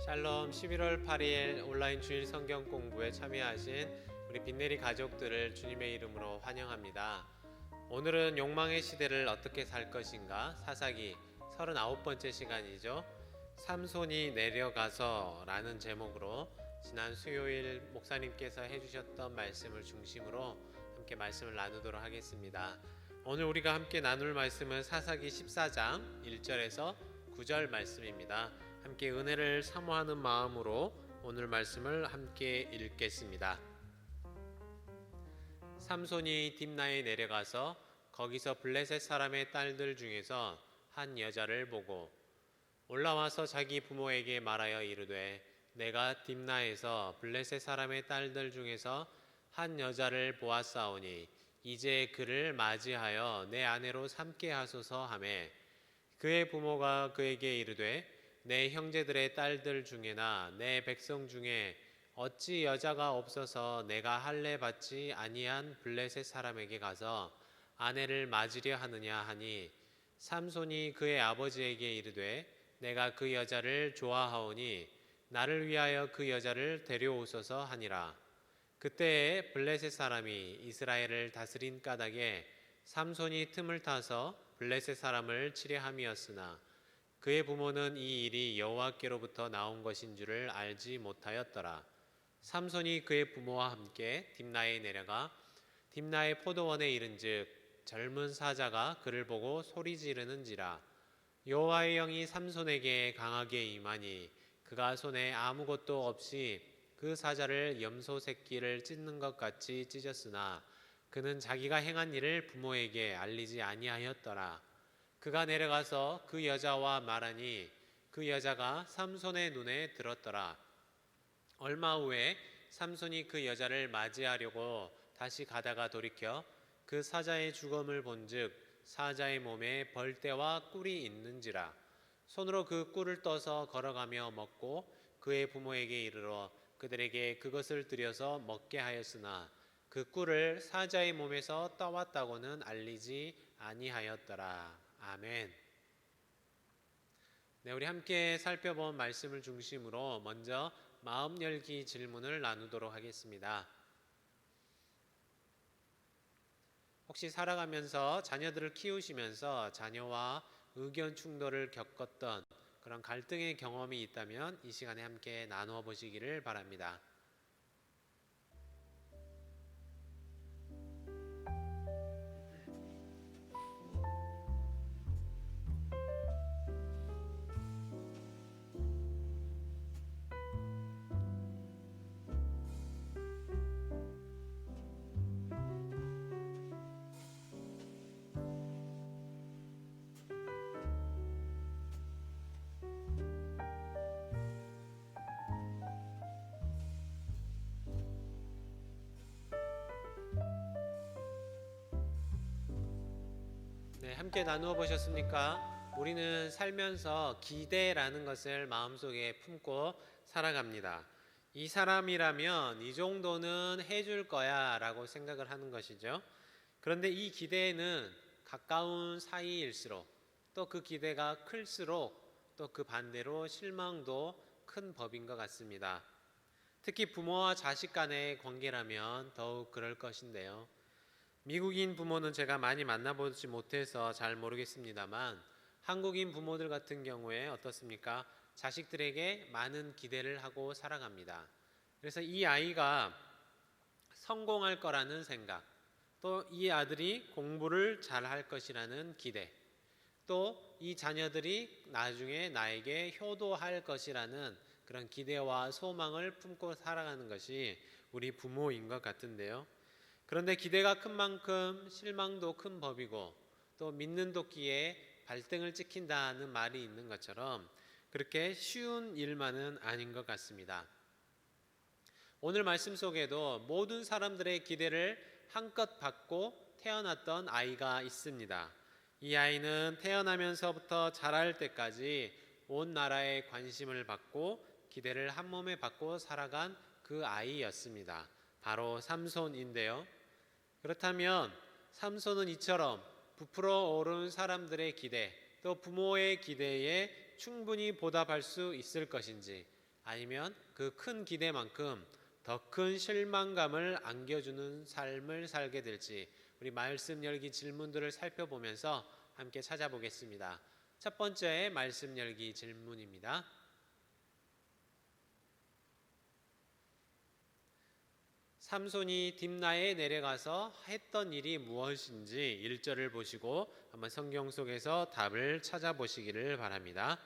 샬롬. 11월 8일 온라인 주일 성경 공부에 참여하신 우리 빈내리 가족들을 주님의 이름으로 환영합니다. 오늘은 욕망의 시대를 어떻게 살 것인가 사사기 39번째 시간이죠. 삼손이 내려가서 라는 제목으로 지난 수요일 목사님께서 해주셨던 말씀을 중심으로 함께 말씀을 나누도록 하겠습니다. 오늘 우리가 함께 나눌 말씀은 사사기 14장 1절에서 9절 말씀입니다. 함께 은혜를 사모하는 마음으로 오늘 말씀을 함께 읽겠습니다. 삼손이 딥나에 내려가서 거기서 블레셋 사람의 딸들 중에서 한 여자를 보고 올라와서 자기 부모에게 말하여 이르되 내가 딥나에서 블레셋 사람의 딸들 중에서 한 여자를 보았사오니 이제 그를 맞이하여 내 아내로 삼게 하소서 하매 그의 부모가 그에게 이르되 내 형제들의 딸들 중에나 내 백성 중에 어찌 여자가 없어서 내가 할례 받지 아니한 블레셋 사람에게 가서 아내를 맞으려 하느냐 하니 삼손이 그의 아버지에게 이르되 내가 그 여자를 좋아하오니 나를 위하여 그 여자를 데려오소서 하니라. 그때에 블레셋 사람이 이스라엘을 다스린 까닭에 삼손이 틈을 타서 블레셋 사람을 치려 함이었으나 그의 부모는 이 일이 여호와께로부터 나온 것인 줄을 알지 못하였더라. 삼손이 그의 부모와 함께 딥나에 내려가 딥나의 포도원에 이른즉 젊은 사자가 그를 보고 소리 지르는지라. 여호와의 영이 삼손에게 강하게 임하니 그가 손에 아무것도 없이 그 사자를 염소 새끼를 찢는 것 같이 찢었으나 그는 자기가 행한 일을 부모에게 알리지 아니하였더라. 그가 내려가서 그 여자와 말하니 그 여자가 삼손의 눈에 들었더라. 얼마 후에 삼손이 그 여자를 맞이하려고 다시 가다가 돌이켜 그 사자의 죽음을 본즉 사자의 몸에 벌떼와 꿀이 있는지라. 손으로 그 꿀을 떠서 걸어가며 먹고 그의 부모에게 이르러 그들에게 그것을 드려서 먹게 하였으나 그 꿀을 사자의 몸에서 떠왔다고는 알리지 아니하였더라. 아멘. 네, 우리 함께 살펴본 말씀을 중심으로 먼저 마음 열기 질문을 나누도록 하겠습니다. 혹시 살아가면서 자녀들을 키우시면서 자녀와 의견 충돌을 겪었던 그런 갈등의 경험이 있다면 이 시간에 함께 나누어 보시기를 바랍니다. 네, 함께 나누어 보셨습니까? 우리는 살면서 기대라는 것을 마음속에 품고 살아갑니다. 이 사람이라면 이 정도는 해줄 거야 라고 생각을 하는 것이죠. 그런데 이 기대는 가까운 사이일수록 또 그 기대가 클수록 또 그 반대로 실망도 큰 법인 것 같습니다. 특히 부모와 자식 간의 관계라면 더욱 그럴 것인데요. 미국인 부모는 제가 많이 만나보지 못해서 잘 모르겠습니다만 한국인 부모들 같은 경우에 어떻습니까? 자식들에게 많은 기대를 하고 살아갑니다. 그래서 이 아이가 성공할 거라는 생각, 또 이 아들이 공부를 잘 할 것이라는 기대, 또 이 자녀들이 나중에 나에게 효도할 것이라는 그런 기대와 소망을 품고 살아가는 것이 우리 부모인 것 같은데요. 그런데 기대가 큰 만큼 실망도 큰 법이고 또 믿는 도끼에 발등을 찍힌다는 말이 있는 것처럼 그렇게 쉬운 일만은 아닌 것 같습니다. 오늘 말씀 속에도 모든 사람들의 기대를 한껏 받고 태어났던 아이가 있습니다. 이 아이는 태어나면서부터 자랄 때까지 온 나라의 관심을 받고 기대를 한 몸에 받고 살아간 그 아이였습니다. 바로 삼손인데요. 그렇다면 삼손은 이처럼 부풀어 오른 사람들의 기대, 또 부모의 기대에 충분히 보답할 수 있을 것인지, 아니면 그 큰 기대만큼 더 큰 실망감을 안겨주는 삶을 살게 될지 우리 말씀 열기 질문들을 살펴보면서 함께 찾아보겠습니다. 첫 번째 말씀 열기 질문입니다. 삼손이 딥나에 내려가서 했던 일이 무엇인지 1절을 보시고 한번 성경 속에서 답을 찾아보시기를 바랍니다.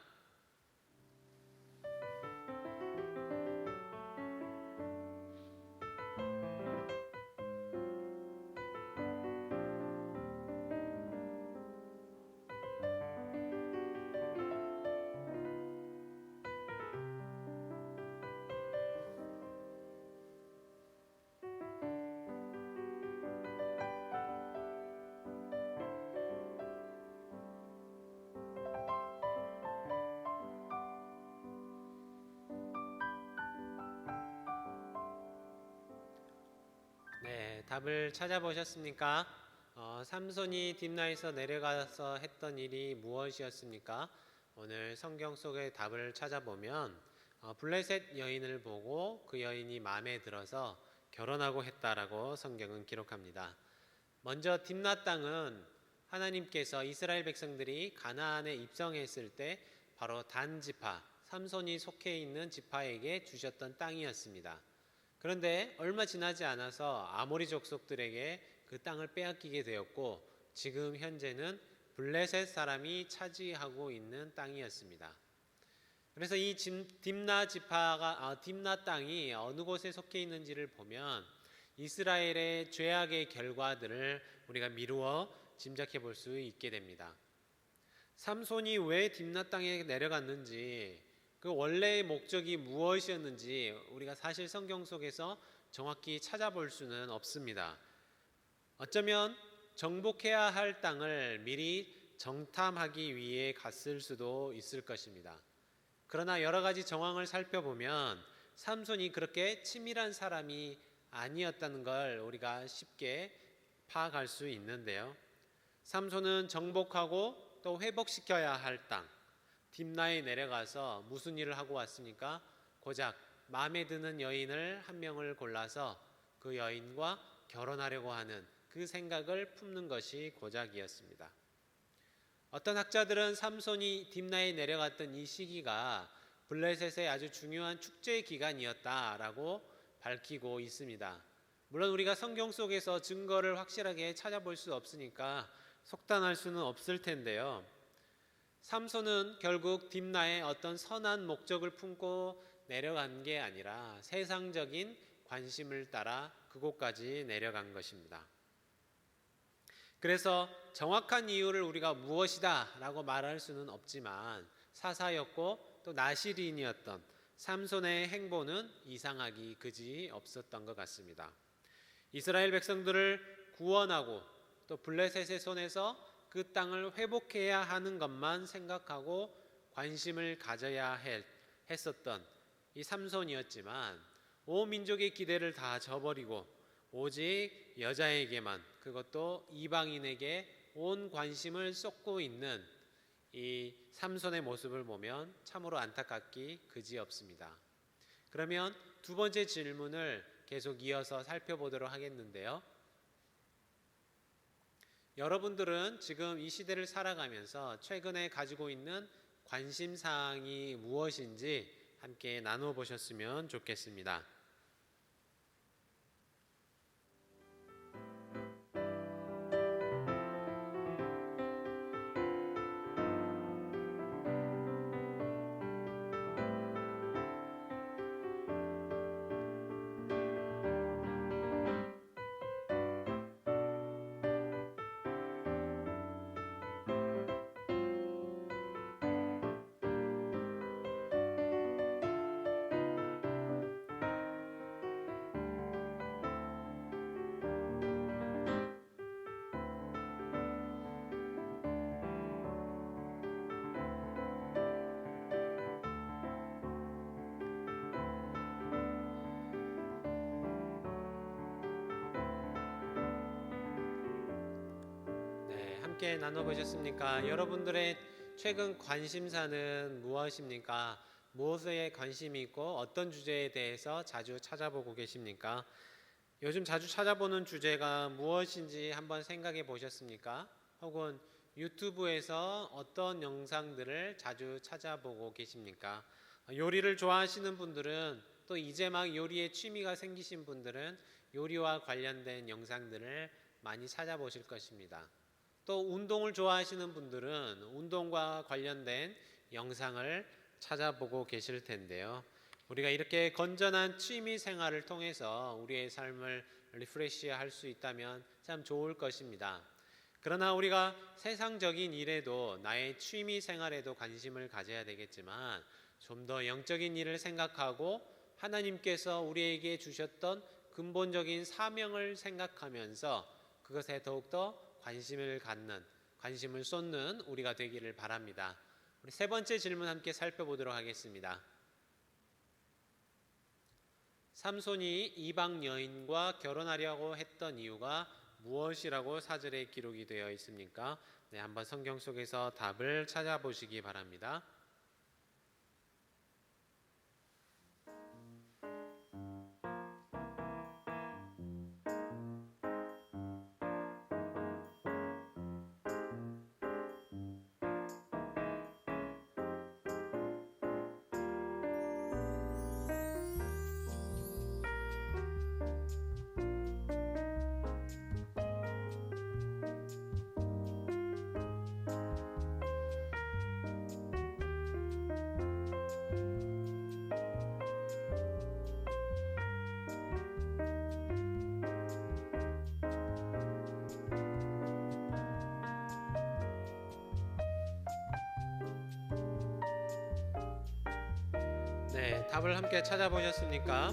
네, 답을 찾아보셨습니까? 삼손이 딥나에서 내려가서 했던 일이 무엇이었습니까? 오늘 성경 속의 답을 찾아보면 블레셋 여인을 보고 그 여인이 마음에 들어서 결혼하고 했다라고 성경은 기록합니다. 먼저 딥나 땅은 하나님께서 이스라엘 백성들이 가나안에 입성했을 때 바로 단 지파, 삼손이 속해 있는 지파에게 주셨던 땅이었습니다. 그런데 얼마 지나지 않아서 아모리 족속들에게 그 땅을 빼앗기게 되었고 지금 현재는 블레셋 사람이 차지하고 있는 땅이었습니다. 그래서 이 딥나 땅이 어느 곳에 속해 있는지를 보면 이스라엘의 죄악의 결과들을 우리가 미루어 짐작해 볼 수 있게 됩니다. 삼손이 왜 딥나 땅에 내려갔는지, 그 원래의 목적이 무엇이었는지 우리가 사실 성경 속에서 정확히 찾아볼 수는 없습니다. 어쩌면 정복해야 할 땅을 미리 정탐하기 위해 갔을 수도 있을 것입니다. 그러나 여러 가지 정황을 살펴보면 삼손이 그렇게 치밀한 사람이 아니었다는 걸 우리가 쉽게 파악할 수 있는데요. 삼손은 정복하고 또 회복시켜야 할 땅, 딥나에 내려가서 무슨 일을 하고 왔습니까? 고작 마음에 드는 여인을 한 명을 골라서 그 여인과 결혼하려고 하는 그 생각을 품는 것이 고작이었습니다. 어떤 학자들은 삼손이 딥나에 내려갔던 이 시기가 블레셋의 아주 중요한 축제 기간이었다라고 밝히고 있습니다. 물론 우리가 성경 속에서 증거를 확실하게 찾아볼 수 없으니까 속단할 수는 없을 텐데요. 삼손은 결국 딥나에 어떤 선한 목적을 품고 내려간 게 아니라 세상적인 관심을 따라 그곳까지 내려간 것입니다. 그래서 정확한 이유를 우리가 무엇이다 라고 말할 수는 없지만 사사였고 또 나시린이었던 삼손의 행보는 이상하기 그지 없었던 것 같습니다. 이스라엘 백성들을 구원하고 또 블레셋의 손에서 그 땅을 회복해야 하는 것만 생각하고 관심을 가져야 했었던 이 삼손이었지만 온 민족의 기대를 다 저버리고 오직 여자에게만, 그것도 이방인에게 온 관심을 쏟고 있는 이 삼손의 모습을 보면 참으로 안타깝기 그지없습니다. 그러면 두 번째 질문을 계속 이어서 살펴보도록 하겠는데요. 여러분들은 지금 이 시대를 살아가면서 최근에 가지고 있는 관심사항이 무엇인지 함께 나눠보셨으면 좋겠습니다. 함께 나눠보셨습니까? 여러분들의 최근 관심사는 무엇입니까? 무엇에 관심이 있고 어떤 주제에 대해서 자주 찾아보고 계십니까? 요즘 자주 찾아보는 주제가 무엇인지 한번 생각해 보셨습니까? 혹은 유튜브에서 어떤 영상들을 자주 찾아보고 계십니까? 요리를 좋아하시는 분들은, 또 이제 막 요리에 취미가 생기신 분들은 요리와 관련된 영상들을 많이 찾아보실 것입니다. 또 운동을 좋아하시는 분들은 운동과 관련된 영상을 찾아보고 계실 텐데요. 우리가 이렇게 건전한 취미 생활을 통해서 우리의 삶을 리프레시할 수 있다면 참 좋을 것입니다. 그러나 우리가 세상적인 일에도, 나의 취미 생활에도 관심을 가져야 되겠지만, 좀 더 영적인 일을 생각하고 하나님께서 우리에게 주셨던 근본적인 사명을 생각하면서 그것에 더욱더 관심을 쏟는 우리가 되기를 바랍니다. 우리 세 번째 질문 함께 살펴보도록 하겠습니다. 삼손이 이방 여인과 결혼하려고 했던 이유가 무엇이라고 사절에 기록이 되어 있습니까? 네, 한번 성경 속에서 답을 찾아보시기 바랍니다. 네, 답을 함께 찾아보셨습니까?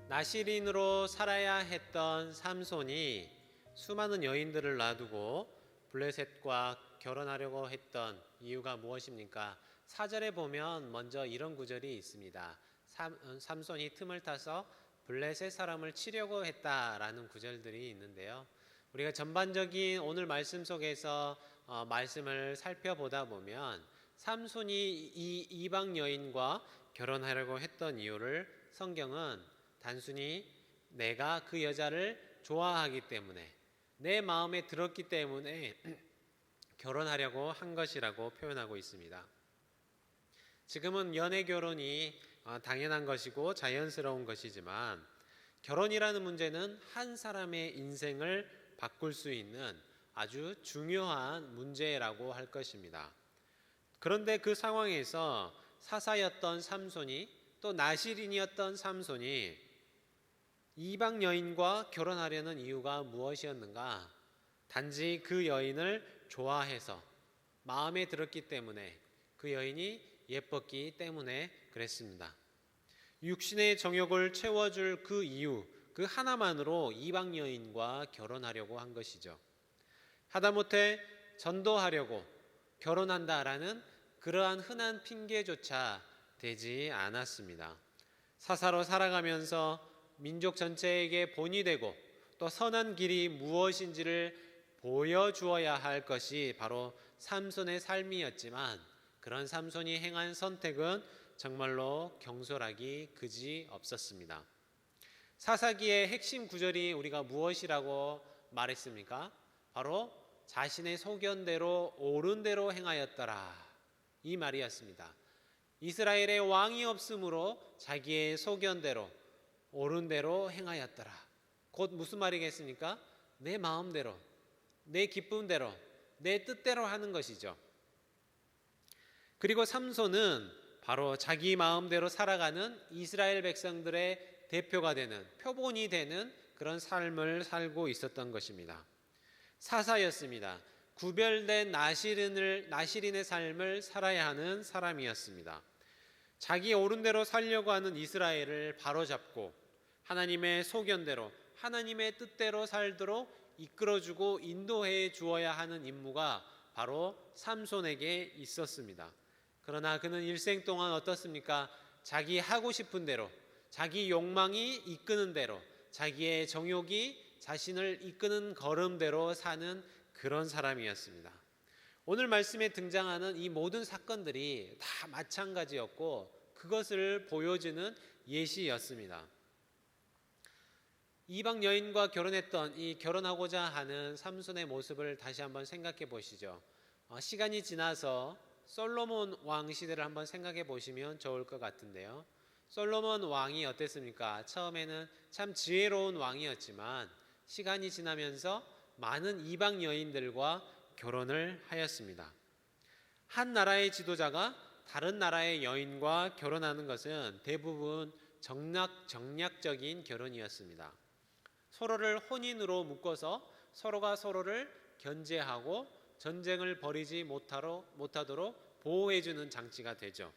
나시린으로 살아야 했던 삼손이 수많은 여인들을 놔두고 블레셋과 결혼하려고 했던 이유가 무엇입니까? 4절에 보면 먼저 이런 구절이 있습니다. 삼손이 틈을 타서 블레셋 사람을 치려고 했다라는 구절들이 있는데요. 우리가 전반적인 오늘 말씀 속에서 말씀을 살펴보다 보면 삼손이 이 이방 여인과 결혼하려고 했던 이유를 성경은 단순히 내가 그 여자를 좋아하기 때문에, 내 마음에 들었기 때문에 결혼하려고 한 것이라고 표현하고 있습니다. 지금은 연애 결혼이 당연한 것이고 자연스러운 것이지만, 결혼이라는 문제는 한 사람의 인생을 바꿀 수 있는 아주 중요한 문제라고 할 것입니다. 그런데 그 상황에서 사사였던 삼손이, 또 나시린이었던 삼손이 이방 여인과 결혼하려는 이유가 무엇이었는가? 단지 그 여인을 좋아해서, 마음에 들었기 때문에, 그 여인이 예뻤기 때문에 그랬습니다. 육신의 정욕을 채워줄 그 이유, 그 하나만으로 이방 여인과 결혼하려고 한 것이죠. 하다못해 전도하려고 결혼한다라는 그러한 흔한 핑계조차 되지 않았습니다. 사사로 살아가면서 민족 전체에게 본이 되고 또 선한 길이 무엇인지를 보여주어야 할 것이 바로 삼손의 삶이었지만, 그런 삼손이 행한 선택은 정말로 경솔하기 그지 없었습니다. 사사기의 핵심 구절이 우리가 무엇이라고 말했습니까? 바로 자신의 소견대로 옳은 대로 행하였더라, 이 말이었습니다. 이스라엘의 왕이 없으므로 자기의 소견대로 옳은 대로 행하였더라. 곧 무슨 말이겠습니까? 내 마음대로, 내 기쁨대로, 내 뜻대로 하는 것이죠. 그리고 삼손은 바로 자기 마음대로 살아가는 이스라엘 백성들의 대표가 되는, 표본이 되는 그런 삶을 살고 있었던 것입니다. 사사였습니다. 구별된 나시린의 삶을 살아야 하는 사람이었습니다. 자기 옳은 대로 살려고 하는 이스라엘을 바로잡고 하나님의 소견대로, 하나님의 뜻대로 살도록 이끌어주고 인도해 주어야 하는 임무가 바로 삼손에게 있었습니다. 그러나 그는 일생 동안 어떻습니까? 자기 하고 싶은 대로, 자기 욕망이 이끄는 대로, 자기의 정욕이 자신을 이끄는 걸음대로 사는 그런 사람이었습니다. 오늘 말씀에 등장하는 이 모든 사건들이 다 마찬가지였고 그것을 보여주는 예시였습니다. 이방 여인과 결혼했던 이 결혼하고자 하는 삼손의 모습을 다시 한번 생각해 보시죠. 시간이 지나서 솔로몬 왕 시대를 한번 생각해 보시면 좋을 것 같은데요. 솔로몬 왕이 어땠습니까? 처음에는 참 지혜로운 왕이었지만 시간이 지나면서 많은 이방 여인들과 결혼을 하였습니다. 한 나라의 지도자가 다른 나라의 여인과 결혼하는 것은 대부분 정략적인 결혼이었습니다. 서로를 혼인으로 묶어서 서로가 서로를 견제하고 전쟁을 벌이지 못하도록 보호해주는 장치가 되죠.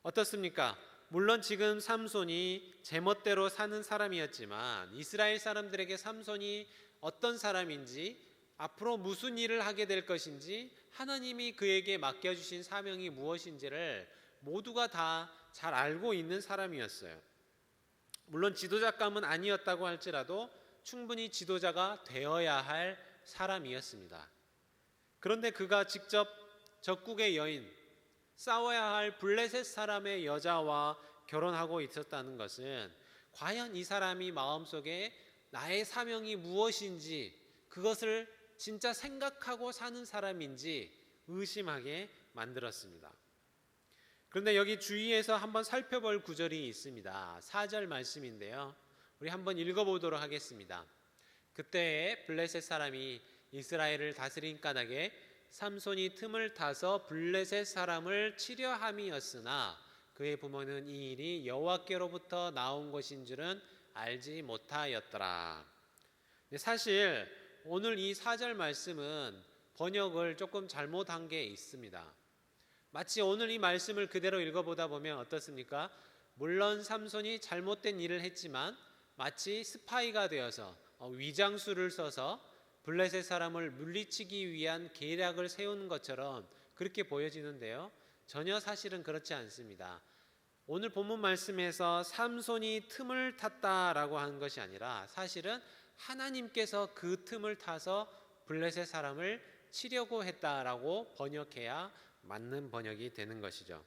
어떻습니까? 물론 지금 삼손이 제멋대로 사는 사람이었지만 이스라엘 사람들에게 삼손이 어떤 사람인지 앞으로 무슨 일을 하게 될 것인지 하나님이 그에게 맡겨주신 사명이 무엇인지를 모두가 다 잘 알고 있는 사람이었어요. 물론 지도자감은 아니었다고 할지라도 충분히 지도자가 되어야 할 사람이었습니다. 그런데 그가 직접 적국의 여인, 싸워야 할 블레셋 사람의 여자와 결혼하고 있었다는 것은 과연 이 사람이 마음속에 나의 사명이 무엇인지 그것을 진짜 생각하고 사는 사람인지 의심하게 만들었습니다. 그런데 여기 주위에서 한번 살펴볼 구절이 있습니다. 4절 말씀인데요. 우리 한번 읽어보도록 하겠습니다. 그때에 블레셋 사람이 이스라엘을 다스린 까닭에 삼손이 틈을 타서 블레셋 사람을 치려 함이었으나 그의 부모는 이 일이 여호와께로부터 나온 것인 줄은 알지 못하였더라. 사실 오늘 이 4절 말씀은 번역을 조금 잘못한 게 있습니다. 마치 오늘 이 말씀을 그대로 읽어보다 보면 어떻습니까? 물론 삼손이 잘못된 일을 했지만 마치 스파이가 되어서 위장수를 써서 블레셋 사람을 물리치기 위한 계략을 세우는 것처럼 그렇게 보여지는데요. 전혀 사실은 그렇지 않습니다. 오늘 본문 말씀에서 삼손이 틈을 탔다라고 하는 것이 아니라 사실은 하나님께서 그 틈을 타서 블레셋 사람을 치려고 했다라고 번역해야 맞는 번역이 되는 것이죠.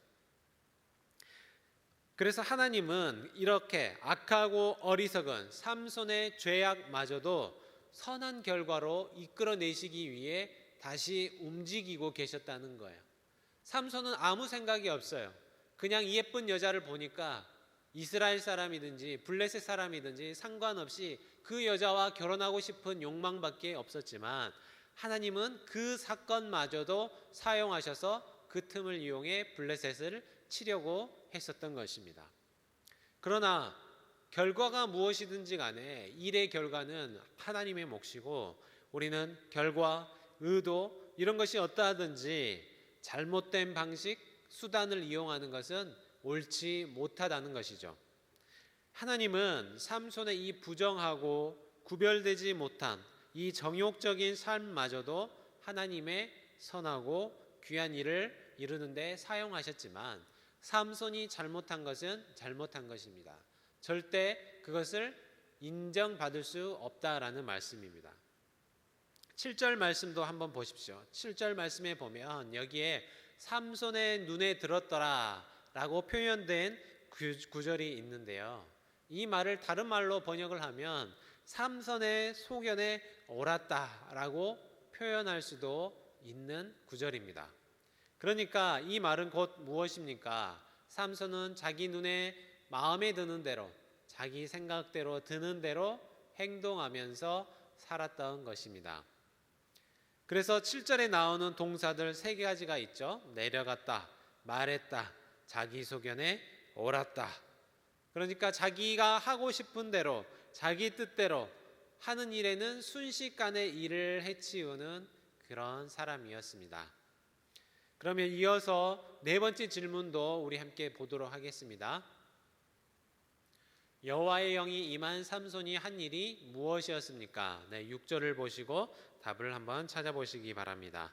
그래서 하나님은 이렇게 악하고 어리석은 삼손의 죄악마저도 선한 결과로 이끌어내시기 위해 다시 움직이고 계셨다는 거예요. 삼손은 아무 생각이 없어요. 그냥 예쁜 여자를 보니까 이스라엘 사람이든지 블레셋 사람이든지 상관없이 그 여자와 결혼하고 싶은 욕망밖에 없었지만 하나님은 그 사건마저도 사용하셔서 그 틈을 이용해 블레셋을 치려고 했었던 것입니다. 그러나 결과가 무엇이든지 간에 일의 결과는 하나님의 몫이고 우리는 결과, 의도 이런 것이 어떠하든지 잘못된 방식, 수단을 이용하는 것은 옳지 못하다는 것이죠. 하나님은 삼손의 이 부정하고 구별되지 못한 이 정욕적인 삶마저도 하나님의 선하고 귀한 일을 이루는데 사용하셨지만 삼손이 잘못한 것은 잘못한 것입니다. 절대 그것을 인정받을 수 없다라는 말씀입니다. 7절 말씀도 한번 보십시오. 7절 말씀에 보면 여기에 삼손의 눈에 들었더라 라고 표현된 구절이 있는데요. 이 말을 다른 말로 번역을 하면 삼손의 소견에 옳았다 라고 표현할 수도 있는 구절입니다. 그러니까 이 말은 곧 무엇입니까? 삼손은 자기 눈에 마음에 드는 대로 자기 생각대로 드는 대로 행동하면서 살았던 것입니다. 그래서 7절에 나오는 동사들 3가지가 있죠. 내려갔다, 말했다, 자기 소견에 옳았다. 그러니까 자기가 하고 싶은 대로 자기 뜻대로 하는 일에는 순식간에 일을 해치우는 그런 사람이었습니다. 그러면 이어서 4번째 질문도 우리 함께 보도록 하겠습니다. 여호와의 영이 임한 삼손이 한 일이 무엇이었습니까? 6절을 보시고 답을 한번 찾아보시기 바랍니다.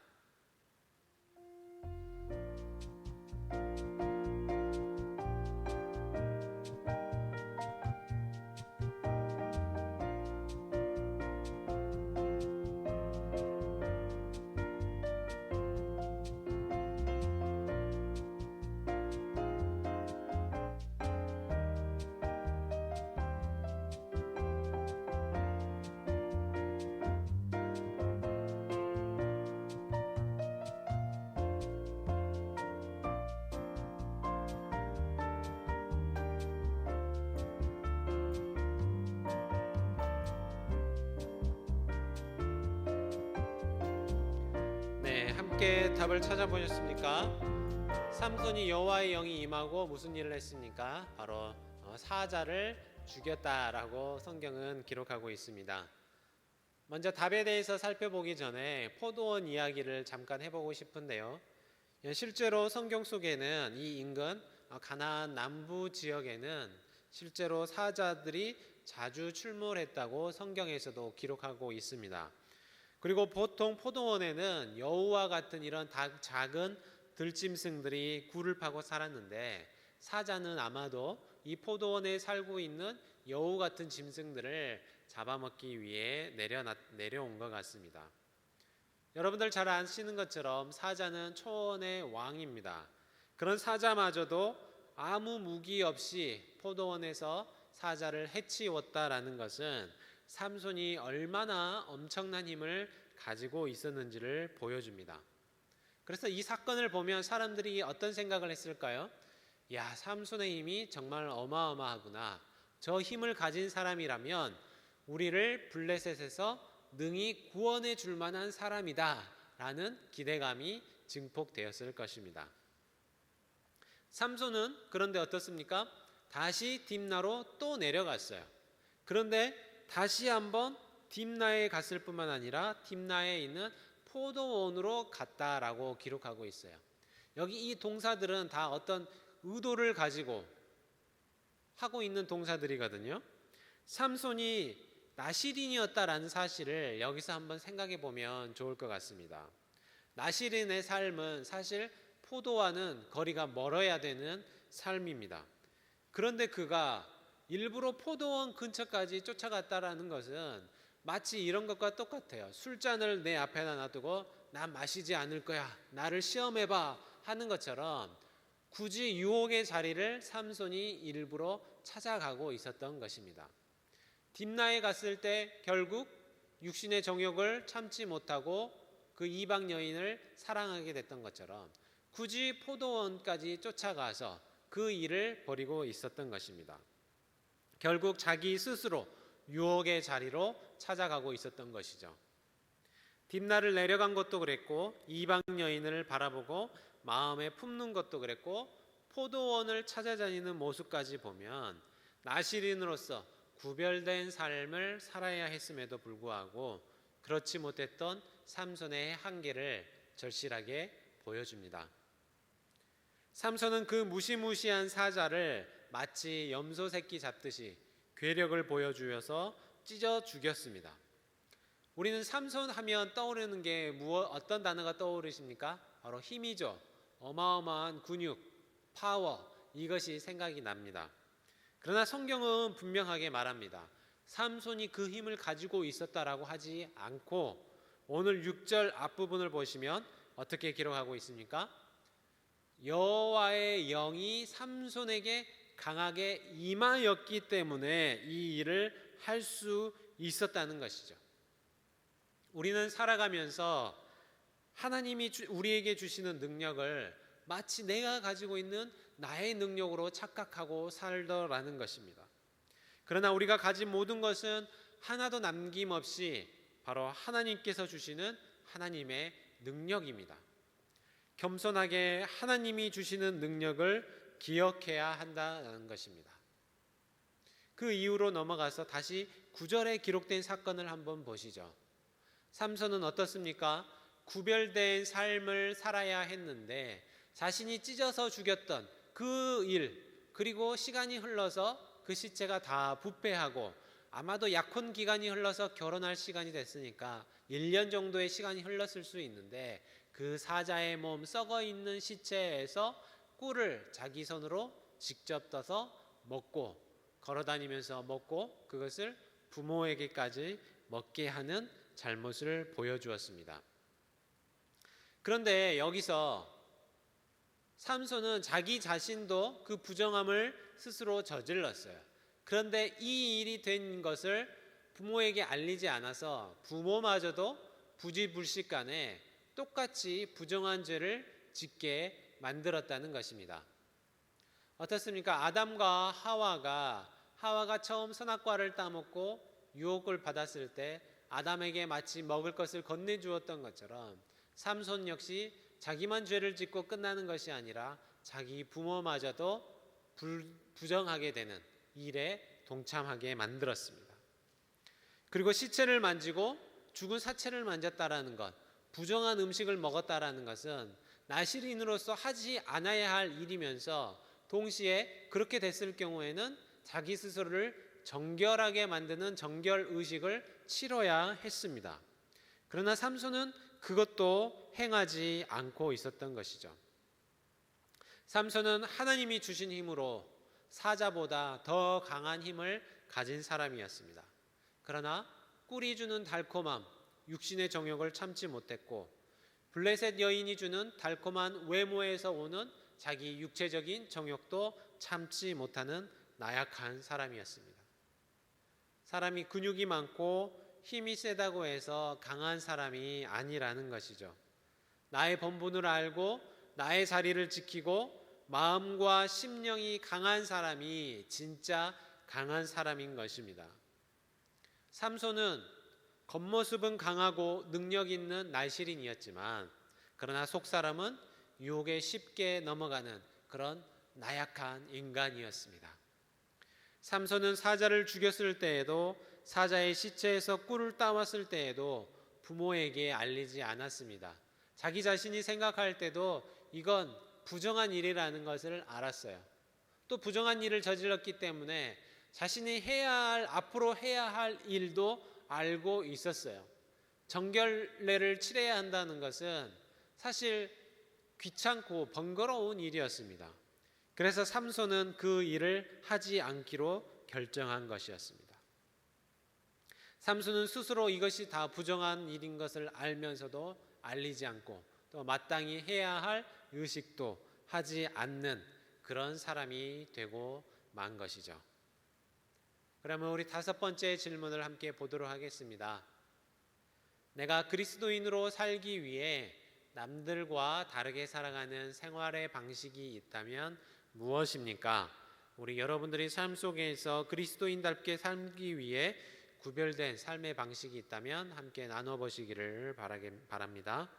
함께 답을 찾아보셨습니까? 삼손이 여호와의 영이 임하고 무슨 일을 했습니까? 바로 사자를 죽였다라고 성경은 기록하고 있습니다. 먼저 답에 대해서 살펴보기 전에 포도원 이야기를 잠깐 해보고 싶은데요. 실제로 성경 속에는 이 인근 가나안 남부 지역에는 실제로 사자들이 자주 출몰했다고 성경에서도 기록하고 있습니다. 그리고 보통 포도원에는 여우와 같은 이런 작은 들짐승들이 굴을 파고 살았는데 사자는 아마도 이 포도원에 살고 있는 여우 같은 짐승들을 잡아먹기 위해 내려온 것 같습니다. 여러분들 잘 아시는 것처럼 사자는 초원의 왕입니다. 그런 사자마저도 아무 무기 없이 포도원에서 사자를 해치웠다라는 것은 삼손이 얼마나 엄청난 힘을 가지고 있었는지를 보여줍니다. 그래서 이 사건을 보면 사람들이 어떤 생각을 했을까요? 야, 삼손의 힘이 정말 어마어마하구나. 저 힘을 가진 사람이라면 우리를 블레셋에서 능히 구원해 줄 만한 사람이다 라는 기대감이 증폭되었을 것입니다. 삼손은 그런데 어떻습니까? 다시 딥나로 또 내려갔어요. 그런데 다시 한번 딥나에 갔을 뿐만 아니라 딥나에 있는 포도원으로 갔다라고 기록하고 있어요. 여기 이 동사들은 다 어떤 의도를 가지고 하고 있는 동사들이거든요. 삼손이 나시린이었다라는 사실을 여기서 한번 생각해 보면 좋을 것 같습니다. 나시린의 삶은 사실 포도와는 거리가 멀어야 되는 삶입니다. 그런데 그가 일부러 포도원 근처까지 쫓아갔다라는 것은 마치 이런 것과 똑같아요. 술잔을 내 앞에다 놔두고 난 마시지 않을 거야, 나를 시험해봐 하는 것처럼 굳이 유혹의 자리를 삼손이 일부러 찾아가고 있었던 것입니다. 딥나에 갔을 때 결국 육신의 정욕을 참지 못하고 그 이방 여인을 사랑하게 됐던 것처럼 굳이 포도원까지 쫓아가서 그 일을 벌이고 있었던 것입니다. 결국 자기 스스로 유혹의 자리로 찾아가고 있었던 것이죠. 딥나를 내려간 것도 그랬고 이방 여인을 바라보고 마음에 품는 것도 그랬고 포도원을 찾아다니는 모습까지 보면 나시린으로서 구별된 삶을 살아야 했음에도 불구하고 그렇지 못했던 삼손의 한계를 절실하게 보여줍니다. 삼손은 그 무시무시한 사자를 마치 염소 새끼 잡듯이 괴력을 보여주어서 찢어 죽였습니다. 우리는 삼손 하면 떠오르는 게 어떤 단어가 떠오르십니까? 바로 힘이죠. 어마어마한 근육, 파워, 이것이 생각이 납니다. 그러나 성경은 분명하게 말합니다. 삼손이 그 힘을 가지고 있었다라고 하지 않고 오늘 6절 앞부분을 보시면 어떻게 기록하고 있습니까? 여호와의 영이 삼손에게 강하게 임하였기 때문에 이 일을 할 수 있었다는 것이죠. 우리는 살아가면서 하나님이 우리에게 주시는 능력을 마치 내가 가지고 있는 나의 능력으로 착각하고 살더라는 것입니다. 그러나 우리가 가진 모든 것은 하나도 남김없이 바로 하나님께서 주시는 하나님의 능력입니다. 겸손하게 하나님이 주시는 능력을 기억해야 한다는 것입니다. 그 이후로 넘어가서 다시 9절에 기록된 사건을 한번 보시죠. 삼손은 어떻습니까? 구별된 삶을 살아야 했는데 자신이 찢어서 죽였던 그 일, 그리고 시간이 흘러서 그 시체가 다 부패하고 아마도 약혼 기간이 흘러서 결혼할 시간이 됐으니까 1년 정도의 시간이 흘렀을 수 있는데 그 사자의 몸 썩어 있는 시체에서 꿀을 자기 손으로 직접 떠서 먹고 걸어다니면서 먹고 그것을 부모에게까지 먹게 하는 잘못을 보여주었습니다. 그런데 여기서 삼손은 자기 자신도 그 부정함을 스스로 저질렀어요. 그런데 이 일이 된 것을 부모에게 알리지 않아서 부모마저도 부지불식간에 똑같이 부정한 죄를 짓게 만들었다는 것입니다. 어떻습니까? 아담과 하와가 처음 선악과를 따먹고 유혹을 받았을 때 아담에게 마치 먹을 것을 건네주었던 것처럼 삼손 역시 자기만 죄를 짓고 끝나는 것이 아니라 자기 부모마저도 부정하게 되는 일에 동참하게 만들었습니다. 그리고 시체를 만지고 죽은 사체를 만졌다라는 것, 부정한 음식을 먹었다라는 것은 나실인으로서 하지 않아야 할 일이면서 동시에 그렇게 됐을 경우에는 자기 스스로를 정결하게 만드는 정결 의식을 치러야 했습니다. 그러나 삼손은 그것도 행하지 않고 있었던 것이죠. 삼손은 하나님이 주신 힘으로 사자보다 더 강한 힘을 가진 사람이었습니다. 그러나 꿀이 주는 달콤함, 육신의 정욕을 참지 못했고 블레셋 여인이 주는 달콤한 외모에서 오는 자기 육체적인 정욕도 참지 못하는 나약한 사람이었습니다. 사람이 근육이 많고 힘이 세다고 해서 강한 사람이 아니라는 것이죠. 나의 본분을 알고 나의 자리를 지키고 마음과 심령이 강한 사람이 진짜 강한 사람인 것입니다. 삼손은 겉모습은 강하고 능력 있는 나실인이었지만 그러나 속사람은 유혹에 쉽게 넘어가는 그런 나약한 인간이었습니다. 삼손은 사자를 죽였을 때에도 사자의 시체에서 꿀을 따왔을 때에도 부모에게 알리지 않았습니다. 자기 자신이 생각할 때도 이건 부정한 일이라는 것을 알았어요. 또 부정한 일을 저질렀기 때문에 자신이 앞으로 해야 할 일도 알고 있었어요. 정결례를 치러야 한다는 것은 사실 귀찮고 번거로운 일이었습니다. 그래서 삼손은 그 일을 하지 않기로 결정한 것이었습니다. 삼손은 스스로 이것이 다 부정한 일인 것을 알면서도 알리지 않고 또 마땅히 해야 할 의식도 하지 않는 그런 사람이 되고 만 것이죠. 그러면 우리 다섯 번째 질문을 함께 보도록 하겠습니다. 내가 그리스도인으로 살기 위해 남들과 다르게 살아가는 생활의 방식이 있다면 무엇입니까? 우리 여러분들이 삶 속에서 그리스도인답게 살기 위해 구별된 삶의 방식이 있다면 함께 나눠보시기를 바랍니다.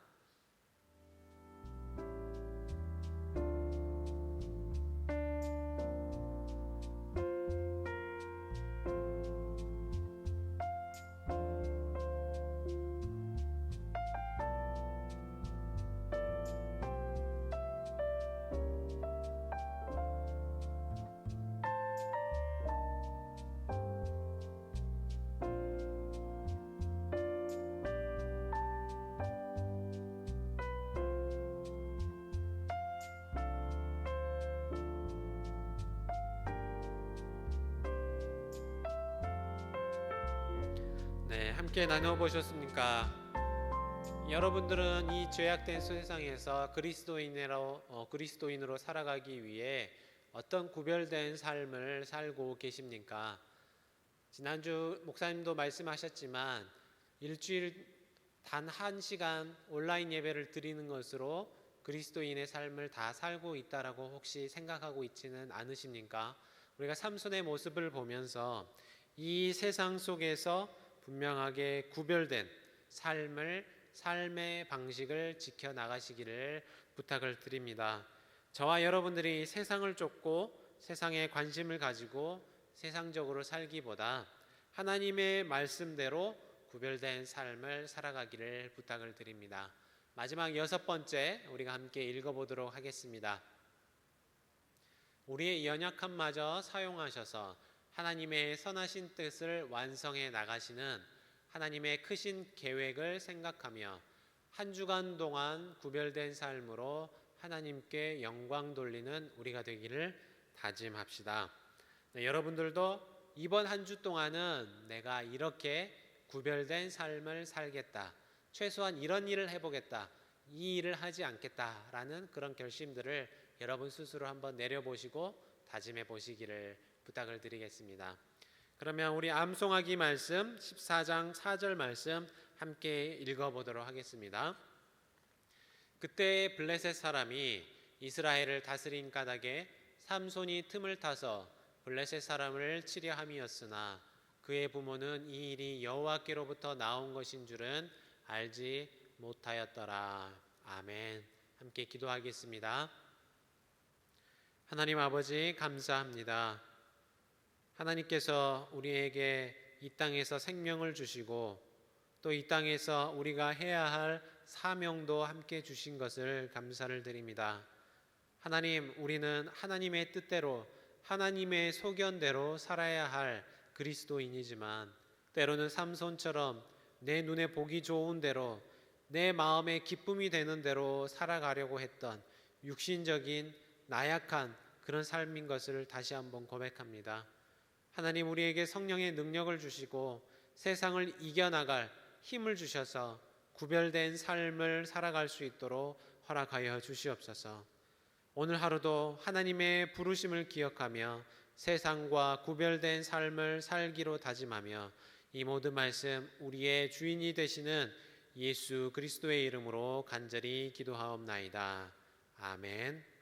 네, 함께 나눠보셨습니까? 여러분들은 이 죄악된 세상에서 그리스도인으로 살아가기 위해 어떤 구별된 삶을 살고 계십니까? 지난주 목사님도 말씀하셨지만 일주일 단 1시간 온라인 예배를 드리는 것으로 그리스도인의 삶을 다 살고 있다라고 혹시 생각하고 있지는 않으십니까? 우리가 삼손의 모습을 보면서 이 세상 속에서 분명하게 구별된 삶의 방식을 지켜나가시기를 부탁을 드립니다. 저와 여러분들이 세상을 쫓고 세상에 관심을 가지고 세상적으로 살기보다 하나님의 말씀대로 구별된 삶을 살아가기를 부탁을 드립니다. 마지막 여섯 번째 우리가 함께 읽어보도록 하겠습니다. 우리의 연약함마저 사용하셔서 하나님의 선하신 뜻을 완성해 나가시는 하나님의 크신 계획을 생각하며 한 주간 동안 구별된 삶으로 하나님께 영광 돌리는 우리가 되기를 다짐합시다. 네, 여러분들도 이번 한 주 동안은 내가 이렇게 구별된 삶을 살겠다, 최소한 이런 일을 해보겠다, 이 일을 하지 않겠다라는 그런 결심들을 여러분 스스로 한번 내려보시고 다짐해 보시기를 부탁을 드리겠습니다. 그러면 우리 암송하기 말씀 14장 4절 말씀 함께 읽어보도록 하겠습니다. 그때 블레셋 사람이 이스라엘을 다스린 까닭에 삼손이 틈을 타서 블레셋 사람을 치려 함이었으나 그의 부모는 이 일이 여호와께로부터 나온 것인 줄은 알지 못하였더라. 아멘. 함께 기도하겠습니다. 하나님 아버지 감사합니다. 하나님께서 우리에게 이 땅에서 생명을 주시고 또 이 땅에서 우리가 해야 할 사명도 함께 주신 것을 감사를 드립니다. 하나님, 우리는 하나님의 뜻대로 하나님의 소견대로 살아야 할 그리스도인이지만 때로는 삼손처럼 내 눈에 보기 좋은 대로 내 마음에 기쁨이 되는 대로 살아가려고 했던 육신적인 나약한 그런 삶인 것을 다시 한번 고백합니다. 하나님, 우리에게 성령의 능력을 주시고 세상을 이겨나갈 힘을 주셔서 구별된 삶을 살아갈 수 있도록 허락하여 주시옵소서. 오늘 하루도 하나님의 부르심을 기억하며 세상과 구별된 삶을 살기로 다짐하며 이 모든 말씀 우리의 주인이 되시는 예수 그리스도의 이름으로 간절히 기도하옵나이다. 아멘.